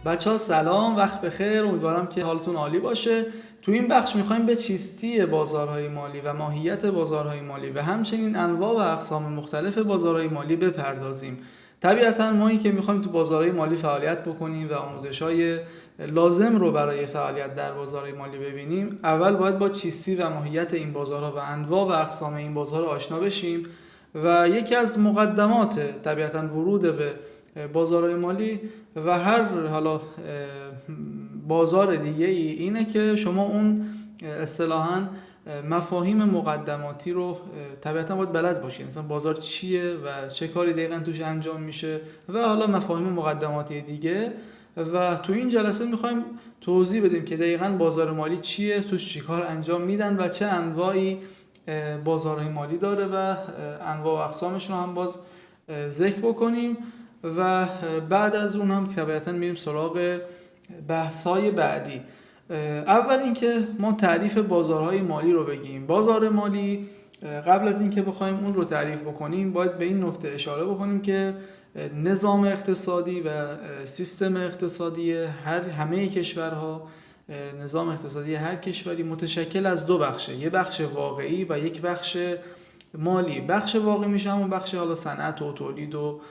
بچه ها سلام، وقت بخیر. امیدوارم که حالتون عالی باشه. تو این بخش میخوایم به چیستی بازارهای مالی و ماهیت بازارهای مالی و همچنین انواع و اقسام مختلف بازارهای مالی بپردازیم. طبیعتا مایی که میخوایم تو بازارهای مالی فعالیت بکنیم و آموزش‌های لازم رو برای فعالیت در بازارهای مالی ببینیم، اول باید با چیستی و ماهیت این بازارها و انواع و اقسام این بازارها آشنا بشیم و یکی از مقدمات طبیعتا ورود به بازارهای مالی و هر حالا بازار دیگه اینه که شما اون اصطلاحاً مفاهیم مقدماتی رو طبیعتا باید بلد باشید. مثلا بازار چیه و چه کاری دقیقاً توش انجام میشه و حالا مفاهیم مقدماتی دیگه. و تو این جلسه میخوایم توضیح بدیم که دقیقاً بازار مالی چیه، توش چی کار انجام میدن و چه انواعی بازارهای مالی داره و انواع و اقسامش رو هم باز ذکر بکنیم و بعد از اون هم طبیعتا میریم سراغ بحث‌های بعدی. اول اینکه ما تعریف بازارهای مالی رو بگیم. بازار مالی قبل از اینکه بخوایم اون رو تعریف بکنیم باید به این نکته اشاره بکنیم که نظام اقتصادی و سیستم اقتصادی همه کشورها، نظام اقتصادی هر کشوری متشکل از دو بخشه، یه بخش واقعی و یک بخش مالی. بخش واقعی میشه همون بخش حالا صنعت و تولید و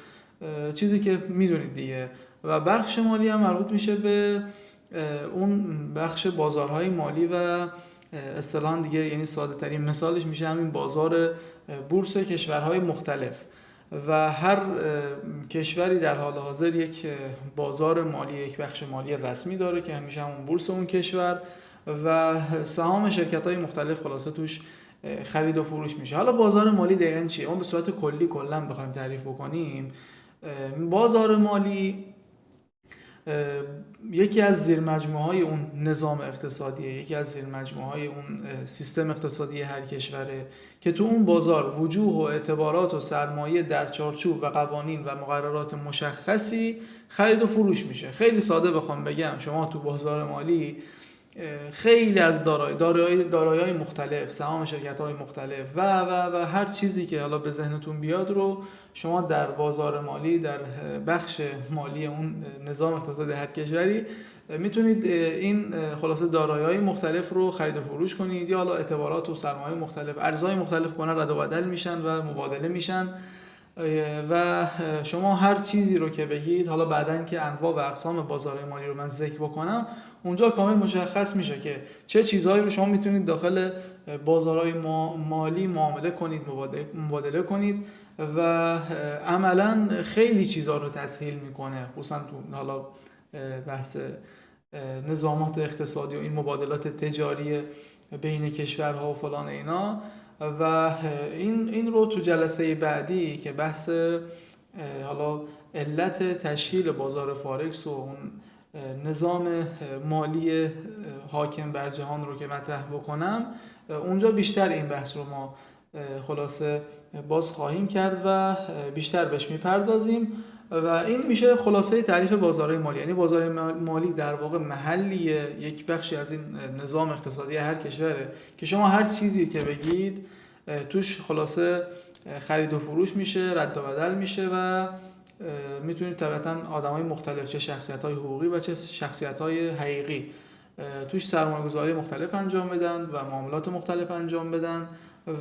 چیزی که میدونید دیگه، و بخش مالی هم مربوط میشه به اون بخش بازارهای مالی و اصطلاحاً دیگه، یعنی ساده ترین مثالش میشه همین بازار بورس کشورهای مختلف. و هر کشوری در حال حاضر یک بازار مالی، یک بخش مالی رسمی داره که همیشه همون بورس اون کشور و سهام شرکت‌های مختلف خلاصه توش خرید و فروش میشه. حالا بازار مالی دقیقاً چیه؟ ما به صورت کلا بخوایم تعریف بکنیم، بازار مالی یکی از زیرمجموعه‌های اون نظام اقتصادیه، یکی از زیرمجموعه‌های اون سیستم اقتصادی هر کشوره که تو اون بازار وجوه و اعتبارات و سرمایه در چارچوب و قوانین و مقررات مشخصی خرید و فروش میشه. خیلی ساده بخوام بگم، شما تو بازار مالی خیلی از دارایی‌های مختلف، سهام شرکت‌های مختلف و هر چیزی که حالا به ذهنتون بیاد رو شما در بازار مالی، در بخش مالی اون نظام اقتصادی هر کشوری میتونید این خلاصه دارایی‌های مختلف رو خرید و فروش کنید، یا حالا اعتبارات و سرمایه مختلف، ارزهای مختلف کنن رد و بدل میشن و مبادله میشن و شما هر چیزی رو که بگید، حالا بعدن که انواع و اقسام بازار مالی رو من ذکر بکنم، اونجا کامل مشخص میشه که چه چیزهایی رو شما میتونید داخل بازارهای مالی معامله کنید، مبادله کنید و عملا خیلی چیزها رو تسهیل میکنه، خصوصا تو حالا بحث نظامات اقتصادی و این مبادلات تجاری بین کشورها و فلان اینا. و این رو تو جلسه بعدی که بحث حالا علت تشکیل بازار فارکس و اون نظام مالی حاکم بر جهان رو که مطرح بکنم، اونجا بیشتر این بحث رو ما خلاصه باز خواهیم کرد و بیشتر بهش میپردازیم. و این میشه خلاصه تعریف بازارهای مالی. یعنی بازار مالی در واقع محلیه، یک بخشی از این نظام اقتصادی هر کشوره که شما هر چیزی که بگید توش خلاصه خرید و فروش میشه، رد و بدل میشه و میتونید طبعا آدمای مختلف، چه شخصیت‌های حقوقی و چه شخصیت‌های حقیقی، توش سرمایه‌گذاری مختلف انجام بدن و معاملات مختلف انجام بدن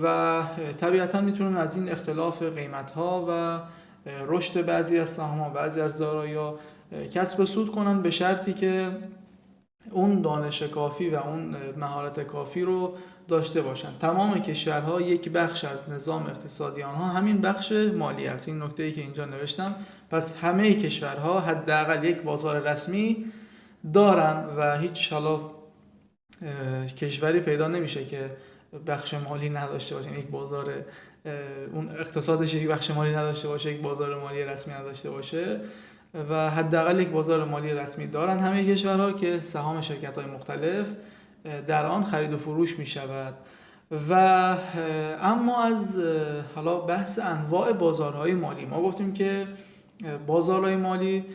و طبیعتا میتونن از این اختلاف قیمت‌ها و رشد بعضی از سهام‌ها، بعضی از دارایی‌ها کسب سود کنن، به شرطی که اون دانش کافی و اون مهارت کافی رو داشته باشن. تمام کشورها یک بخش از نظام اقتصادی آنها همین بخش مالی است. این نکته‌ای که اینجا نوشتم، پس همه کشورها حداقل یک بازار رسمی دارن و هیچ حالا کشوری پیدا نمیشه که بخش مالی نداشته باشه، یک بازار اون اقتصادش یک بخش مالی نداشته باشه، یک بازار مالی رسمی نداشته باشه. و حداقل یک بازار مالی رسمی دارن همه کشورها که سهام شرکت‌های مختلف در آن خرید و فروش می شود. و اما از حالا بحث انواع بازارهای مالی، ما گفتیم که بازارهای مالی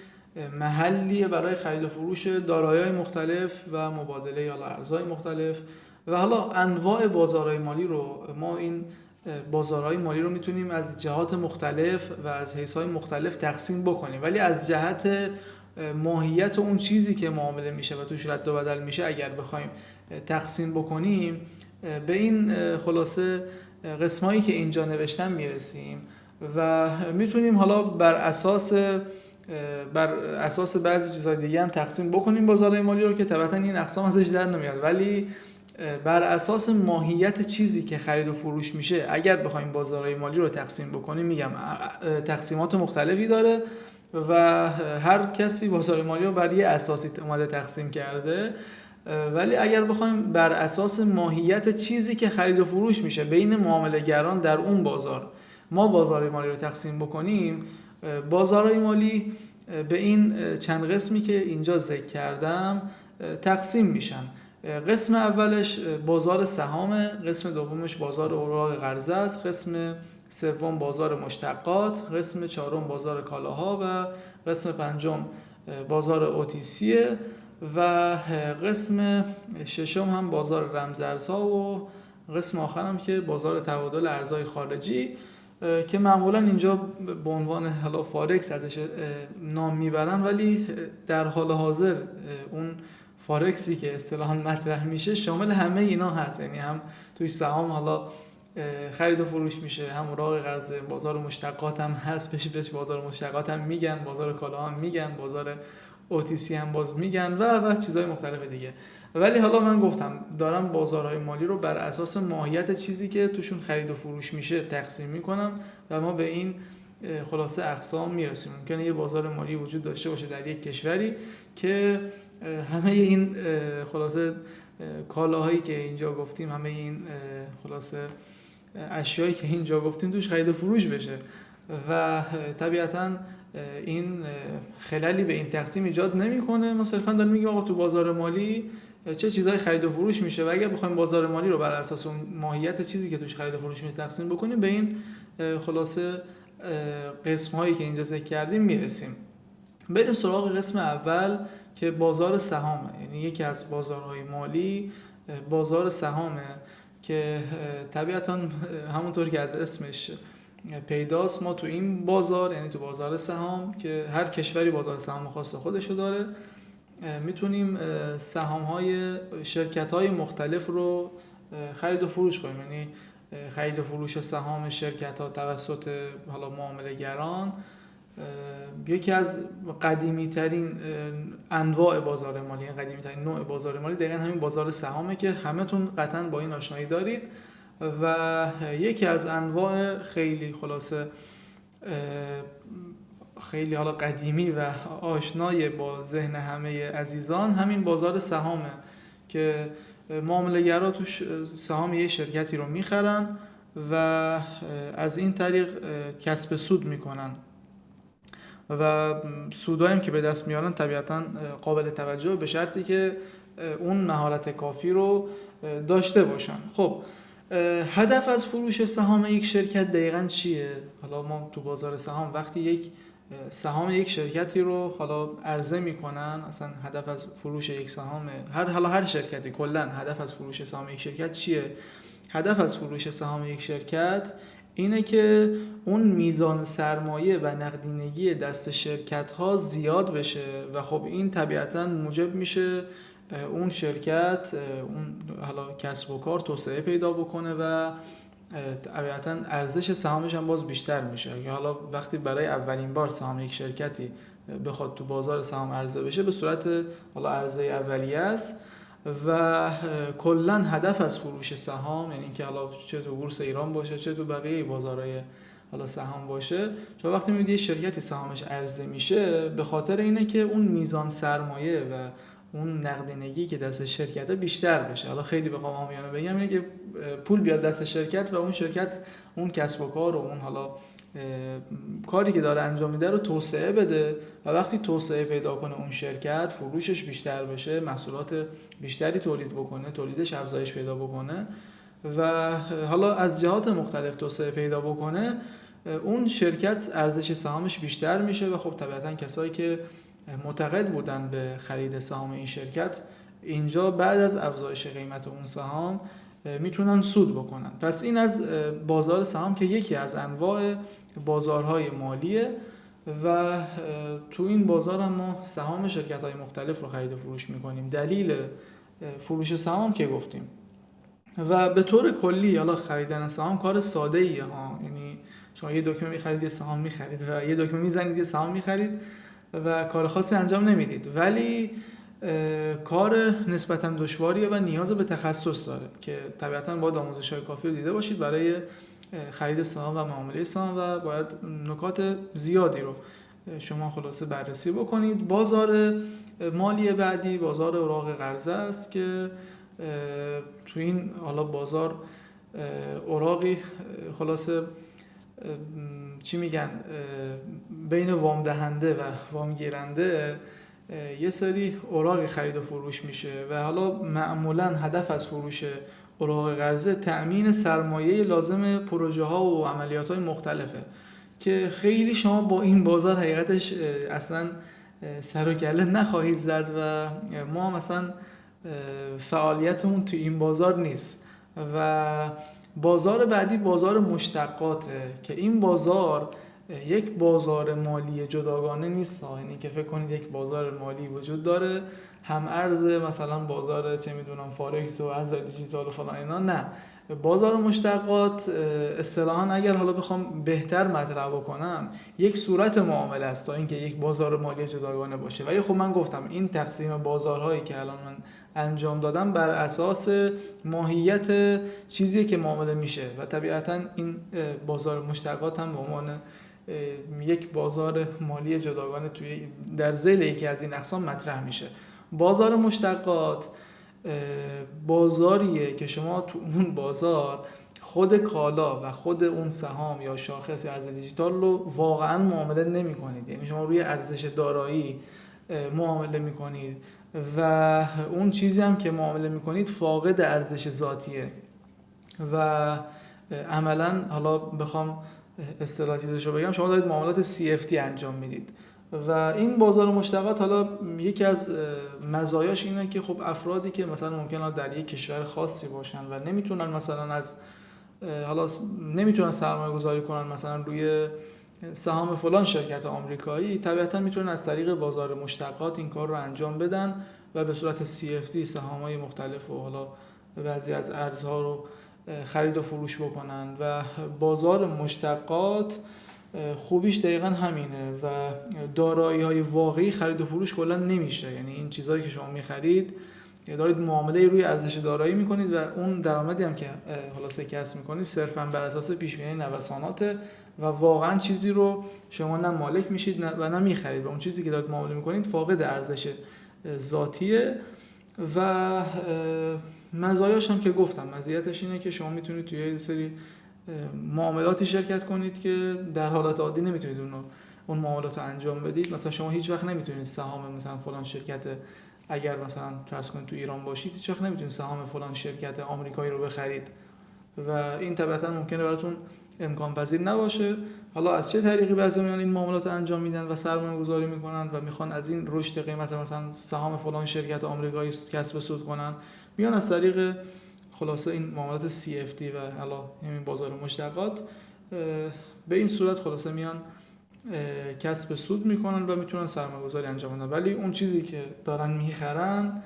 محلیه برای خرید و فروش دارایی‌های مختلف و مبادله یا ارزهای مختلف. و حالا انواع بازارهای مالی رو ما این بازارهای مالی رو میتونیم از جهات مختلف و از حیث‌های مختلف تقسیم بکنیم، ولی از جهت ماهیت اون چیزی که معامله میشه و توش رد و بدل میشه اگر بخوایم تقسیم بکنیم، به این خلاصه قسمایی که اینجا نوشتم میرسیم و میتونیم حالا بر اساس بعضی چیزهای دیگه هم تقسیم بکنیم بازارهای مالی رو که طبعا این اقسام ازش در نمیاد، ولی بر اساس ماهیت چیزی که خرید و فروش میشه اگر بخوایم بازارهای مالی رو تقسیم بکنیم، میگم تقسیمات مختلفی داره و هر کسی بازار مالی رو بر یه اساسی اومده تقسیم کرده، ولی اگر بخوایم بر اساس ماهیت چیزی که خرید و فروش میشه بین معامله‌گران در اون بازار ما بازار مالی رو تقسیم بکنیم، بازارهای مالی به این چند قسمی که اینجا ذکر کردم تقسیم میشن. قسم اولش بازار سهامه، قسم دومش بازار اوراق قرضه است، قسم سوم بازار مشتقات، قسم چهارم بازار کالاها و قسم پنجم بازار OTC و قسم ششم هم بازار رمزارزها و قسم آخر هم که بازار تبادل ارزهای خارجی که معمولا اینجا به عنوان حالا فارکس ازش نام میبرن، ولی در حال حاضر اون فارکسی که اصطلاحاً مطرح میشه شامل همه اینا هست، یعنی هم توی سهام حالا خرید و فروش میشه، هم اوراق قرضه، بازار مشتقات هم هست، بهش بازار مشتقات هم میگن، بازار کالا هم میگن، بازار OTC هم باز میگن و چیزهای مختلف دیگه. ولی حالا من گفتم دارم بازارهای مالی رو بر اساس ماهیت چیزی که توشون خرید و فروش میشه تقسیم میکنم و ما به این خلاصه اقسام میرسیم. ممکنه یه بازار مالی وجود داشته باشه در یک کشوری که همه این خلاصه کالاهایی که اینجا گفتیم، همه این خلاصه اشیایی که اینجا گفتیم توش خرید و فروش بشه و طبیعتاً این خلالی به این تقسیم ایجاد نمیکنه. ما صرفاً داریم میگیم آقا تو بازار مالی چه چیزای خرید و فروش میشه و اگر بخوایم بازار مالی رو بر اساس اون ماهیت چیزی که توش خرید و فروش میشه تقسیم بکنیم به این خلاصه قسم هایی که اینجا ذکر کردیم میرسیم. بریم سراغ قسم اول که بازار سهامه، یعنی یکی از بازارهای مالی بازار سهامه که طبیعتاً همونطور که از اسمش پیداست ما تو این بازار، یعنی تو بازار سهام که هر کشوری بازار سهام خاص خودشو داره، میتونیم سهام‌های شرکت‌های مختلف رو خرید و فروش کنیم، یعنی خرید و فروش سهام شرکت‌ها توسط حالا معامله‌گران یکی از قدیمی‌ترین انواع بازار مالی، قدیمی‌ترین نوع بازار مالی دقیقاً همین بازار سهامه که همتون قطعاً با این آشنایی دارید و یکی از انواع خیلی خلاصه خیلی حالا قدیمی و آشنای با ذهن همه عزیزان همین بازار سهامه که معامله‌گرا توش سهام یه شرکتی رو میخرن و از این طریق کسب سود میکنن و سودایی که به دست میارن طبیعتاً قابل توجه به شرطی که اون مهارت کافی رو داشته باشن. خب هدف از فروش سهام یک شرکت دقیقاً چیه؟ حالا ما تو بازار سهام وقتی یک سهام یک شرکتی رو حالا عرضه میکنن، اصلا هدف از فروش یک سهام هر شرکتی کلا هدف از فروش سهام یک شرکت چیه؟ هدف از فروش سهام یک شرکت اینه که اون میزان سرمایه و نقدینگی دست شرکت ها زیاد بشه و خب این طبیعتاً موجب میشه اون شرکت اون حالا کسب و کار توسعه پیدا بکنه و طبیعتاً ارزش سهامش هم باز بیشتر میشه. یا حالا وقتی برای اولین بار سهام یک شرکتی بخواد تو بازار سهام عرضه بشه به صورت حالا عرضه اولیه است و کلاً هدف از فروش سهام، یعنی اینکه حالا چه تو بورس ایران باشه چه تو بقیه بازارهای حالا سهام باشه، چون وقتی میبینید یه شرکتی سهامش عرضه میشه به خاطر اینه که اون میزان سرمایه و اون نقدینگی که دست شرکت بیشتر بشه. حالا خیلی بخوام عامیانه بگم اینه که پول بیاد دست شرکت و اون شرکت اون کسب و کار و اون حالا کاری که داره انجام میده رو توسعه بده و وقتی توسعه پیدا کنه اون شرکت فروشش بیشتر بشه، محصولات بیشتری تولید بکنه، تولیدش افزایش پیدا بکنه و حالا از جهات مختلف توسعه پیدا بکنه، اون شرکت ارزش سهامش بیشتر میشه و خب طبیعتاً کسایی که معتقد بودن به خرید سهام این شرکت اینجا بعد از افزایش قیمت اون سهام میتونن سود بکنن. پس این از بازار سهام که یکی از انواع بازارهای مالیه و تو این بازار هم ما سهام شرکت‌های مختلف رو خرید و فروش می‌کنیم. دلیل فروش سهام که گفتیم و به طور کلی حالا خریدن سهام کار ساده‌ایه ها، یعنی شما یه دکمه می‌خرید یه سهام می‌خرید و یه دکمه می‌زنید یه سهام می‌خرید و کار خاصی انجام نمیدید، ولی کار نسبتاً دشواریه و نیاز به تخصص داره که طبیعتاً باید آموزش‌های کافی رو دیده باشید برای خرید سهام و معامله سهام و باید نکات زیادی رو شما خلاصه بررسی بکنید. بازار مالی بعدی بازار اوراق قرضه است که تو این حالا بازار اوراقی خلاصه چی میگن بین وام دهنده و وام گیرنده یه سری اوراق خرید و فروش میشه و حالا معمولا هدف از فروش اوراق قرضه تأمین سرمایه لازم پروژه ها و عملیات های مختلفه که خیلی شما با این بازار حقیقتش اصلا سر و کله نخواهید زد و ما مثلا فعالیتمون تو این بازار نیست. و بازار بعدی بازار مشتقاته که این بازار یک بازار مالی جداگانه نیست، یعنی که فکر کنید یک بازار مالی وجود داره هم ارز مثلا بازار چه میدونم فارکس و ارز دیجیتال و فلان اینا، نه. بازار مشتقات اصطلاحاً اگر حالا بخوام بهتر مطرح بکنم یک صورت معامله است تا اینکه یک بازار مالی جداگانه باشه، ولی خب من گفتم این تقسیم بازارهایی که الان من انجام دادم بر اساس ماهیت چیزی که معامله میشه و طبیعتاً این بازار مشتقات هم به عنوان یک بازار مالی جداگانه توی در ذیل یکی از این اقسام مطرح میشه. بازار مشتقات بازاریه که شما تو اون بازار خود کالا و خود اون سهام یا شاخص یا ارز دیجیتال رو واقعا معامله نمی کنید، یعنی شما روی ارزش دارایی معامله می کنید و اون چیزی هم که معامله می کنید فاقد ارزش ذاتیه و عملا حالا بخوام اصطلاح چیزش رو بگم شما دارید معاملات CFD انجام میدید و این بازار مشتقات حالا یکی از مزایاش اینه که خب افرادی که مثلا ممکنه در یک کشور خاصی باشن و نمیتونن مثلا حالا نمیتونن سرمایه گذاری کنن مثلا روی سهام فلان شرکت آمریکایی، طبیعتا میتونن از طریق بازار مشتقات این کار رو انجام بدن و به صورت CFD سهام‌های مختلف و حالا بعضی از ارزها رو خرید و فروش بکنن و بازار مشتقات خوبیش دقیقا همینه و دارایی‌های واقعی خرید و فروش کلا نمیشه، یعنی این چیزایی که شما می‌خرید دارید معامله روی ارزش دارایی می‌کنید و اون درآمدی هم که خلاصه کسب می‌کنید صرفاً بر اساس پیش‌بینی نوسانات و واقعاً چیزی رو شما نه مالک میشید و نه می‌خرید و اون چیزی که دارید معامله می‌کنید فاقد ارزش ذاتیه. و مزایاش هم که گفتم، مزیتش اینه که شما میتونید توی یه سری معاملاتی شرکت کنید که در حالت عادی نمیتونید اون معاملات رو انجام بدید. مثلا شما هیچ وقت نمیتونید سهام مثلا فلان شرکت، اگر مثلا فرض کنید تو ایران باشید، هیچ وقت نمیتونید سهام فلان شرکت آمریکایی رو بخرید و این طبعا ممکنه براتون امکان پذیر نباشه. حالا از چه طریقی بعضی میان این معاملات رو انجام میدن و سرمایه گذاری میکنن و میخوان از این رشد قیمت مثلا سهام فلان شرکت آمریکایی کسب سود کنن؟ میان از طریق خلاصه این معاملات CFD و حالا همین بازار مشتقات به این صورت خلاصه میان کسب سود میکنن و میتونن سرمایه گذاری انجام بدن، ولی اون چیزی که دارن میخرن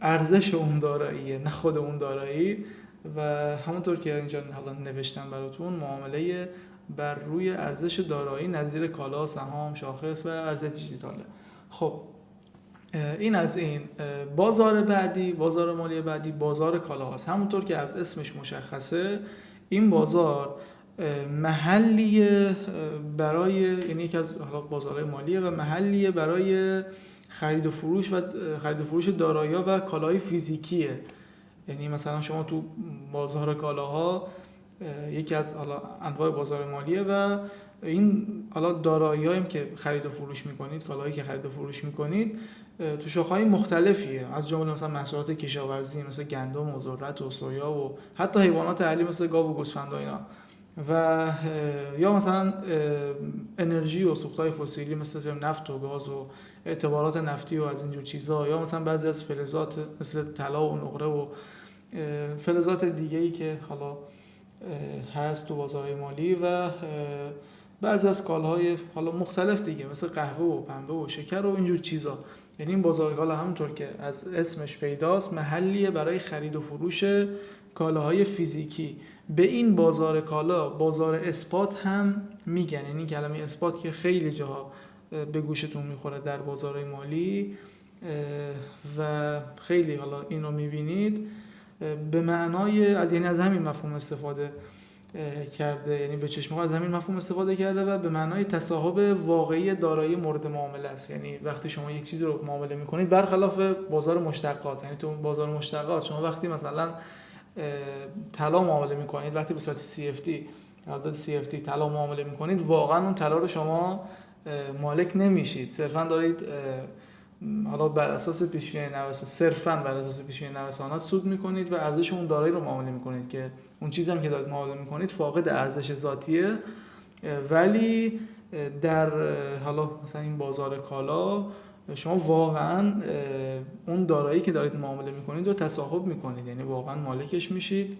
ارزش اون داراییه نه خود اون دارایی و همونطور که اینجا حالا نوشتم براتون معامله بر روی ارزش دارایی نظیر کالا، سهام، شاخص و ارز دیجیتاله. خب این از این. بازار بعدی، بازار مالی بعدی بازار کالاهاست. همونطور که از اسمش مشخصه این بازار محلیه برای، یعنی یکی از بازارهای مالیه و محلیه برای خرید و فروش دارایی‌ها و کالاهای فیزیکیه. یعنی مثلا شما تو بازار کالاها یکی از انواع بازار مالیه و این دارایی‌هایی که خرید و فروش می‌کنید، کالاهایی که خرید و فروش می‌کنید تو شاخه‌های مختلفیه، از جمله مثلا محصولات کشاورزی مثل گندم و ذرت و سویا و حتی حیوانات اهلی مثل گاو و گوسفند و اینا، و یا مثلا انرژی و سوخت‌های فسیلی مثل نفت و گاز و اعتبارات نفتی و از اینجور چیزا، یا مثلا بعضی از فلزات مثل طلا و نقره و فلزات دیگه‌ای که حالا هست تو بازارهای مالی و بعضی از کالاهای حالا مختلف دیگه مثل قهوه و پنبه و شکر و اینجور چیزا. یعنی این بازار کالا همونطور که از اسمش پیداست محلیه برای خرید و فروش کالاهای فیزیکی. به این بازار کالا بازار اثبات هم میگن، یعنی کلمه اثبات که خیلی جاها به گوشتون میخوره در بازار مالی و خیلی حالا اینو میبینید به معنای یعنی از همین مفهوم استفاده کرده، یعنی به چشم از همین مفهوم استفاده کرده و به معنای تصاحب واقعی دارایی مورد معامله است. یعنی وقتی شما یک چیزی رو معامله میکنید برخلاف بازار مشتقات، یعنی تو بازار مشتقات شما وقتی مثلا طلا معامله میکنید، وقتی به صورت CFD قرارداد CFD طلا معامله میکنید، واقعا اون طلا رو شما مالک نمیشید، صرفا دارید حالا بر اساس پیش‌بینی نوسان، صرفاً بر اساس پیش‌بینی نوسانات سود میکنید و ارزش اون دارایی رو معامله میکنید که اون چیزی هم که دارید معامله میکنید فاقد ارزش ذاتیه. ولی در حالا مثلا این بازار کالا شما واقعاً اون دارایی که دارید معامله میکنید رو تصاحب میکنید، یعنی واقعاً مالکش میشید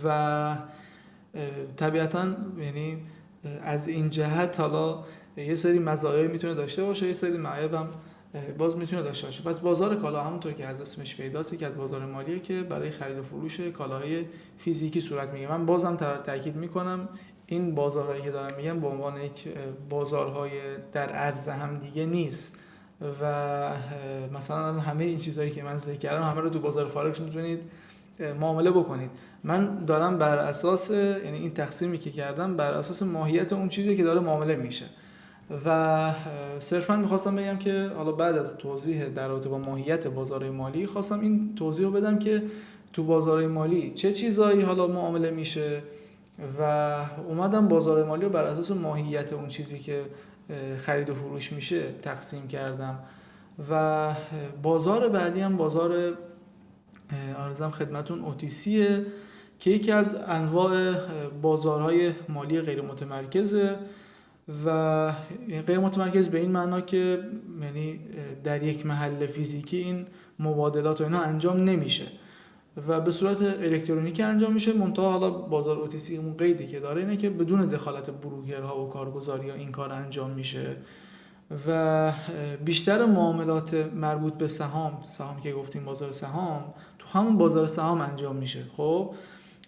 و طبیعتاً یعنی از این جهت حالا یه سری مزایایی میتونه داشته باشه، یه سری معایب هم باز میتونه داشته باشه. پس بازار کالا همونطور که از اسمش پیداست که از بازار مالیه که برای خرید و فروش کالاهای فیزیکی صورت میگیره. من بازم تاکید میکنم این بازارهایی که دارم میگم به عنوان یک بازارهای در عرض هم دیگه نیست و مثلا همه این چیزهایی که من ذکر کردم همه رو تو بازار فارکس میتونید معامله بکنید. من دارم بر اساس یعنی این تقسیمی که کردم بر اساس ماهیت اون چیزی که داره معامله میشه و صرفا میخواستم بگم که حالا بعد از توضیح در رابطه با ماهیت بازار مالی خواستم این توضیح رو بدم که تو بازار مالی چه چیزایی حالا معامله میشه و اومدم بازار مالی رو بر اساس ماهیت اون چیزی که خرید و فروش میشه تقسیم کردم. و بازار بعدی هم بازار عرضم خدمتون OTC که یکی از انواع بازارهای مالی غیر متمرکزه و غیر متمرکز به این معنا که یعنی در یک محل فیزیکی این مبادلات و اینا انجام نمیشه و به صورت الکترونیکی انجام میشه. منتها حالا بازار OTC اون قیدی که داره اینه که بدون دخالت بروکرها و کارگزاری‌ها این کار انجام میشه و بیشتر معاملات مربوط به سهام که گفتیم بازار سهام تو همون بازار سهام انجام میشه. خب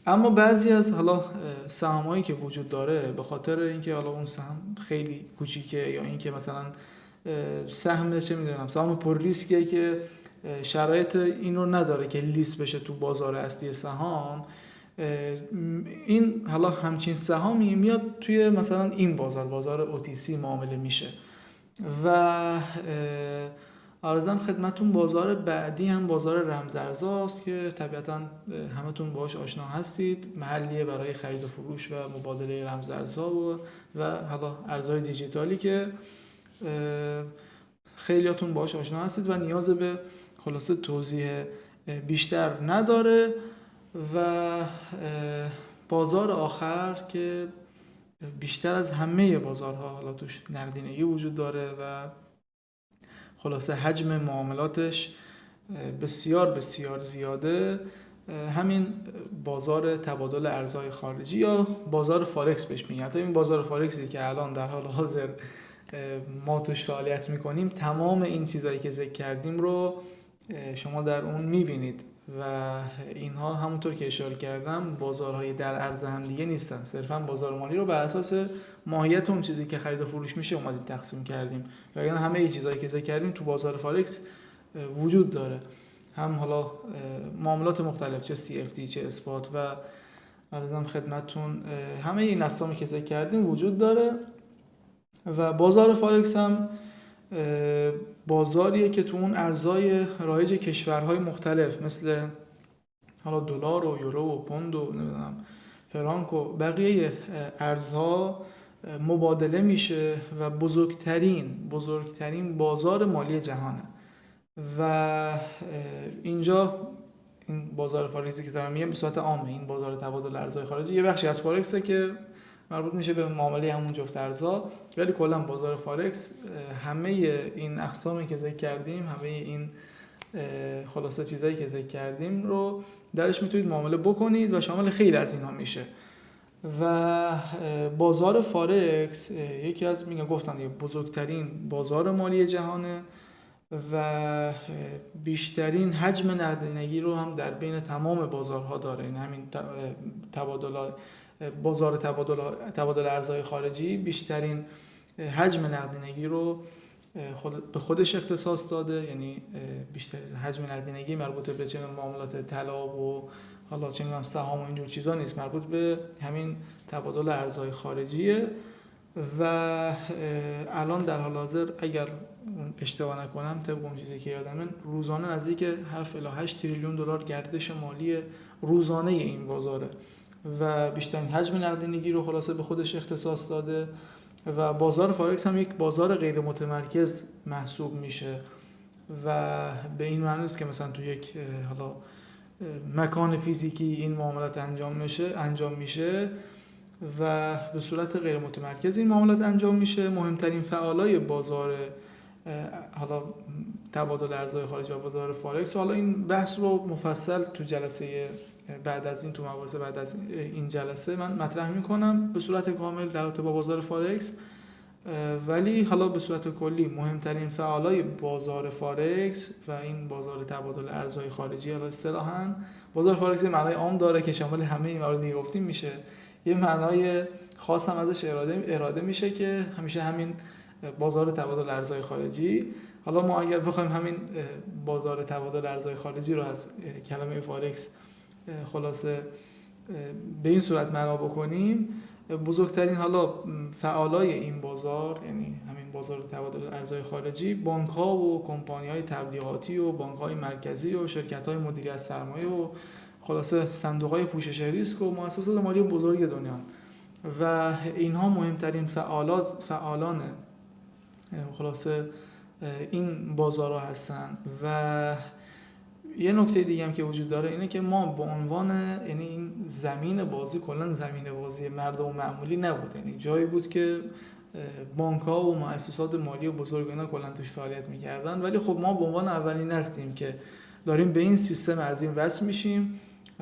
اما بعضی از حالا سهامایی که وجود داره به خاطر اینکه حالا اون سهم خیلی کوچیکه یا اینکه مثلا سهم چه میدونم سهام پر ریسکیه که شرایط این رو نداره که لیست بشه تو بازار اصلی سهام، این حالا همچین سهامی میاد توی مثلا این بازار OTC معامله میشه. و عرضم خدمتون بازار بعدی هم بازار رمزارزهاست که طبیعتاً همتون باهاش آشنا هستید، محلیه برای خرید و فروش و مبادله رمزارزها و حالا ارزهای دیجیتالی که خیلیاتون باهاش آشنا هستید و نیاز به خلاصه توضیح بیشتر نداره. و بازار آخر که بیشتر از همه بازارها حالا توش نقدینگی وجود داره و خلاصه حجم معاملاتش بسیار بسیار زیاده، همین بازار تبادل ارزهای خارجی یا بازار فارکس بهش میگن. این بازار فارکسی که الان در حال حاضر ما توش فعالیت میکنیم تمام این چیزایی که ذکر کردیم رو شما در اون میبینید و اینها همونطور که اشاره کردم بازارهای در عرض هم دیگه نیستن، صرفا بازار مالی رو بر اساس ماهیت اون چیزی که خرید و فروش میشه اومدیم تقسیم کردیم و یعنی همه این چیزایی که ذکر کردیم تو بازار فارکس وجود داره، هم حالا معاملات مختلف چه CFD چه اثبات و عرضم خدمتتون همه این اقسامی که ذکر کردیم وجود داره. و بازار فارکس هم بازاریه که تو اون ارزهای رایج کشورهای مختلف مثل حالا دلار و یورو و پوند و نمیدونم فرانک و بقیه ارزها مبادله میشه و بزرگترین بازار مالی جهانه. و اینجا این بازار فارکسی که دارم میگم به صورت عامه این بازار تبادل ارزهای خارجی یه بخشی از فارکسه که مربوط میشه به معامله همون جفت ارزها، ولی کلا بازار فارکس همه این اقسامی که ذکر کردیم، همه این خلاصه چیزایی که ذکر کردیم رو درش میتونید معامله بکنید و شامل خیلی از اینها میشه. و بازار فارکس یکی از گفتم بزرگترین بازار مالی جهانه و بیشترین حجم نقدینگی رو هم در بین تمام بازارها داره. این همین بازار تبادل ارزهای خارجی بیشترین حجم نقدینگی رو به خودش اختصاص داده، یعنی بیشتر حجم نقدینگی مربوط به چه معاملات طلا و حالا چه می‌دونم سهام و اینجور چیزا نیست، مربوط به همین تبادل ارزهای خارجیه. و الان در حال حاضر اگر اشتباه نکنم طبق اون چیزی که یادمه روزانه نزدیک 7 الی 8 تریلیون دلار گردش مالی روزانه این بازاره و بیشترین حجم نقدینگی رو خلاصه به خودش اختصاص داده. و بازار فارکس هم یک بازار غیر متمرکز محسوب میشه و به این معنی است که مثلا تو یک حالا مکان فیزیکی این معاملات انجام میشه و به صورت غیر متمرکز این معاملات انجام میشه. مهمترین فعالای بازار حالا تبادل ارزهای خارجی و بازار فارکس و حالا این بحث رو مفصل تو جلسه بعد از این تو مباحث بعد از این جلسه من مطرح میکنم به صورت کامل در رابطه با بازار فارکس، ولی حالا به صورت کلی مهمترین فعالای بازار فارکس و این بازار تبادل ارزهای خارجی حالا اصطلاحاً بازار فارکس معنای عام داره که شامل همه این مواردی که گفتیم میشه، یه معنای خاص هم ازش اراده میشه که همیشه همین بازار تبادل ارزهای خارجی. حالا ما اگر بخوایم همین بازار تبادل ارزهای خارجی رو از کلمه فارکس خلاصه به این صورت معنا بکنیم، بزرگترین حالا فعالای این بازار یعنی همین بازار تبادل ارزهای خارجی بانک‌ها و کمپانی‌های تبلیغاتی و بانک‌های مرکزی و شرکت‌های مدیریت سرمایه و خلاصه صندوق‌های پوشش ریسک و مؤسسات مالی بزرگ دنیا و اینها مهمترین فعالان خلاصه این بازارها هستن. و یه نکته دیگه هم که وجود داره اینه که ما به عنوان یعنی این زمین بازی کلا زمین بازی مردم معمولی نبود، یعنی جایی بود که بانک‌ها و مؤسسات مالی بزرگ اینا کلا توش فعالیت می‌کردن، ولی خب ما به عنوان اولین هستیم که داریم به این سیستم عظیم وصل میشیم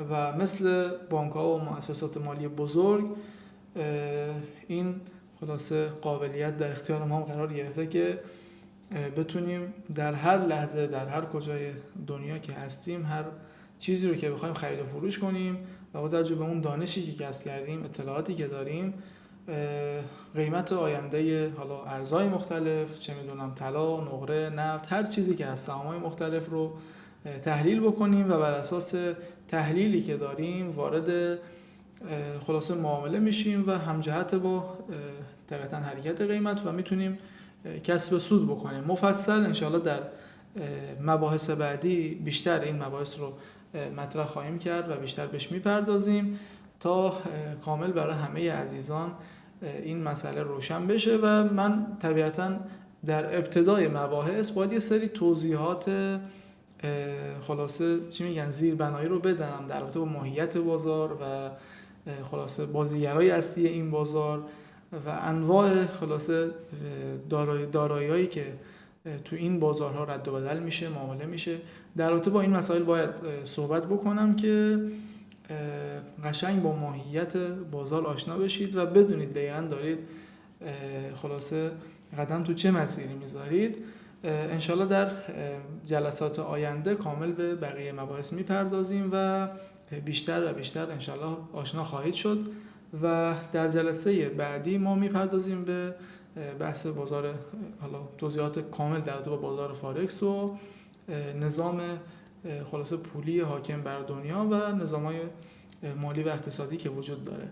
و مثل بانک‌ها و مؤسسات مالی بزرگ این خلاصه قابلیت در اختیار ما قرار گرفته که بتونیم در هر لحظه در هر کجای دنیا که هستیم هر چیزی رو که بخوایم خرید و فروش کنیم و با توجه به اون دانشی که کسب کردیم، اطلاعاتی که داریم، قیمت آینده حالا ارزهای مختلف چه میدونم طلا، نقره، نفت، هر چیزی که از سهام‌های مختلف رو تحلیل بکنیم و بر اساس تحلیلی که داریم وارد خلاصه معامله میشیم و همجهت با طبعاً حرکت قیمت و میتونیم کسب سود بکنیم. مفصل انشاءالله در مباحث بعدی بیشتر این مباحث رو مطرح خواهیم کرد و بیشتر بهش میپردازیم تا کامل برای همه عزیزان این مسئله روشن بشه. و من طبیعتاً در ابتدای مباحث باید یه سری توضیحات خلاصه چی میگن زیربنایی رو بدم در رابطه با ماهیت بازار و خلاصه بازیگرای اصلی این بازار و انواع خلاصه دارایی‌هایی که تو این بازارها رد و بدل میشه، معامله میشه. در رابطه با این مسائل باید صحبت بکنم که قشنگ با ماهیت بازار آشنا بشید و بدونید دقیقاً دارید خلاصه قدم تو چه مسیری میذارید. انشالله در جلسات آینده کامل به بقیه مباحث میپردازیم و بیشتر و بیشتر انشالله آشنا خواهید شد و در جلسه بعدی ما میپردازیم به بحث بازار حالا توضیحات کامل در رابطه با بازار فارکس و نظام خلاصه پولی حاکم بر دنیا و نظام‌های مالی و اقتصادی که وجود داره.